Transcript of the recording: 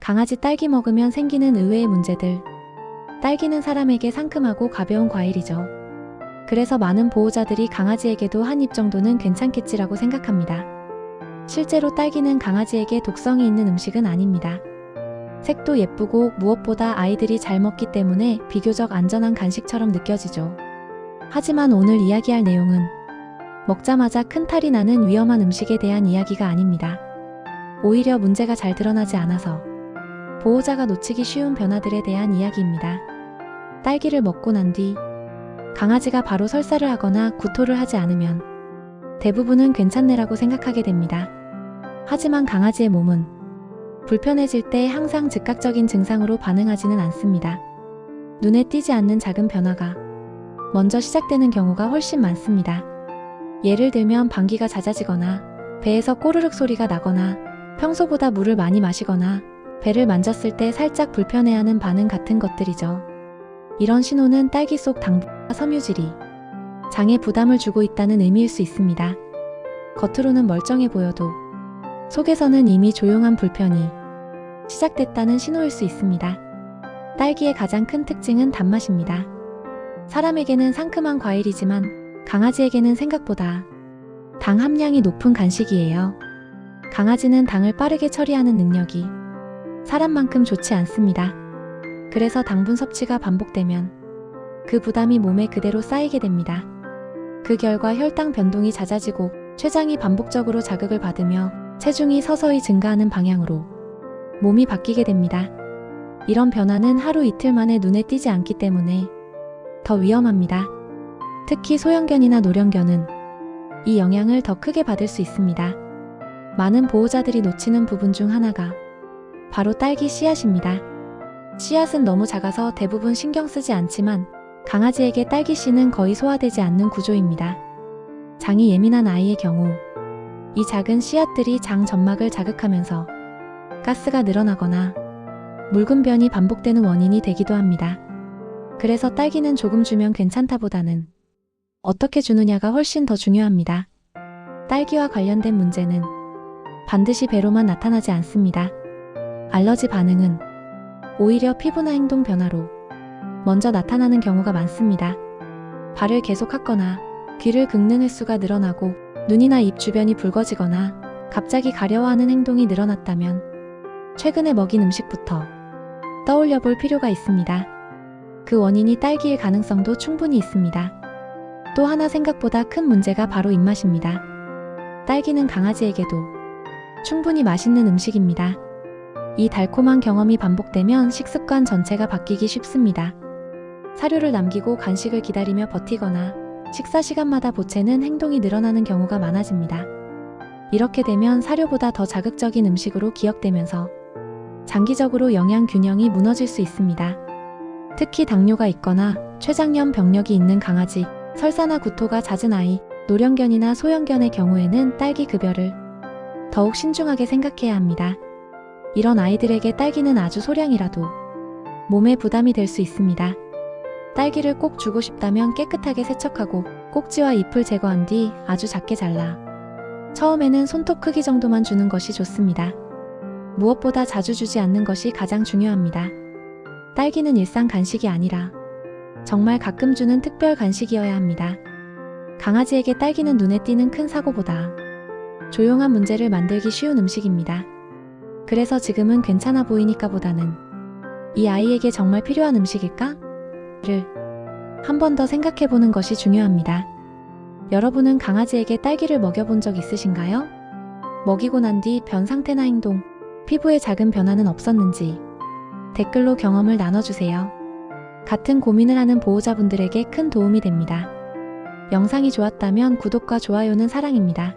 강아지 딸기 먹으면 생기는 의외의 문제들. 딸기는 사람에게 상큼하고 가벼운 과일이죠. 그래서 많은 보호자들이 강아지에게도 한 입 정도는 괜찮겠지라고 생각합니다. 실제로 딸기는 강아지에게 독성이 있는 음식은 아닙니다. 색도 예쁘고 무엇보다 아이들이 잘 먹기 때문에 비교적 안전한 간식처럼 느껴지죠. 하지만 오늘 이야기할 내용은 먹자마자 큰 탈이 나는 위험한 음식에 대한 이야기가 아닙니다. 오히려 문제가 잘 드러나지 않아서 보호자가 놓치기 쉬운 변화들에 대한 이야기입니다. 딸기를 먹고 난 뒤 강아지가 바로 설사를 하거나 구토를 하지 않으면 대부분은 괜찮네라고 생각하게 됩니다. 하지만 강아지의 몸은 불편해질 때 항상 즉각적인 증상으로 반응하지는 않습니다. 눈에 띄지 않는 작은 변화가 먼저 시작되는 경우가 훨씬 많습니다. 예를 들면 방귀가 잦아지거나 배에서 꼬르륵 소리가 나거나 평소보다 물을 많이 마시거나 배를 만졌을 때 살짝 불편해하는 반응 같은 것들이죠. 이런 신호는 딸기 속 당분과 섬유질이 장에 부담을 주고 있다는 의미일 수 있습니다. 겉으로는 멀쩡해 보여도 속에서는 이미 조용한 불편이 시작됐다는 신호일 수 있습니다. 딸기의 가장 큰 특징은 단맛입니다. 사람에게는 상큼한 과일이지만 강아지에게는 생각보다 당 함량이 높은 간식이에요. 강아지는 당을 빠르게 처리하는 능력이 사람만큼 좋지 않습니다. 그래서 당분 섭취가 반복되면 그 부담이 몸에 그대로 쌓이게 됩니다. 그 결과 혈당 변동이 잦아지고 췌장이 반복적으로 자극을 받으며 체중이 서서히 증가하는 방향으로 몸이 바뀌게 됩니다. 이런 변화는 하루 이틀 만에 눈에 띄지 않기 때문에 더 위험합니다. 특히 소형견이나 노령견은 이 영향을 더 크게 받을 수 있습니다. 많은 보호자들이 놓치는 부분 중 하나가 바로 딸기 씨앗입니다. 씨앗은 너무 작아서 대부분 신경 쓰지 않지만 강아지에게 딸기 씨는 거의 소화되지 않는 구조입니다. 장이 예민한 아이의 경우 이 작은 씨앗들이 장 점막을 자극하면서 가스가 늘어나거나 묽은 변이 반복되는 원인이 되기도 합니다. 그래서 딸기는 조금 주면 괜찮다보다는 어떻게 주느냐가 훨씬 더 중요합니다. 딸기와 관련된 문제는 반드시 배로만 나타나지 않습니다. 알러지 반응은 오히려 피부나 행동 변화로 먼저 나타나는 경우가 많습니다. 발을 계속 핥거나 귀를 긁는 횟수가 늘어나고 눈이나 입 주변이 붉어지거나 갑자기 가려워하는 행동이 늘어났다면 최근에 먹인 음식부터 떠올려 볼 필요가 있습니다. 그 원인이 딸기일 가능성도 충분히 있습니다. 또 하나 생각보다 큰 문제가 바로 입맛입니다. 딸기는 강아지에게도 충분히 맛있는 음식입니다. 이 달콤한 경험이 반복되면 식습관 전체가 바뀌기 쉽습니다. 사료를 남기고 간식을 기다리며 버티거나 식사 시간마다 보채는 행동이 늘어나는 경우가 많아집니다. 이렇게 되면 사료보다 더 자극적인 음식으로 기억되면서 장기적으로 영양 균형이 무너질 수 있습니다. 특히 당뇨가 있거나 췌장염 병력이 있는 강아지, 설사나 구토가 잦은 아이, 노령견이나 소형견의 경우에는 딸기 급여를 더욱 신중하게 생각해야 합니다. 이런 아이들에게 딸기는 아주 소량이라도 몸에 부담이 될 수 있습니다. 딸기를 꼭 주고 싶다면 깨끗하게 세척하고 꼭지와 잎을 제거한 뒤 아주 작게 잘라 처음에는 손톱 크기 정도만 주는 것이 좋습니다. 무엇보다 자주 주지 않는 것이 가장 중요합니다. 딸기는 일상 간식이 아니라 정말 가끔 주는 특별 간식이어야 합니다. 강아지에게 딸기는 눈에 띄는 큰 사고보다 조용한 문제를 만들기 쉬운 음식입니다. 그래서 지금은 괜찮아 보이니까 보다는 이 아이에게 정말 필요한 음식일까? 를 한 번 더 생각해 보는 것이 중요합니다. 여러분은 강아지에게 딸기를 먹여본 적 있으신가요? 먹이고 난 뒤 변 상태나 행동, 피부에 작은 변화는 없었는지 댓글로 경험을 나눠주세요. 같은 고민을 하는 보호자분들에게 큰 도움이 됩니다. 영상이 좋았다면 구독과 좋아요는 사랑입니다.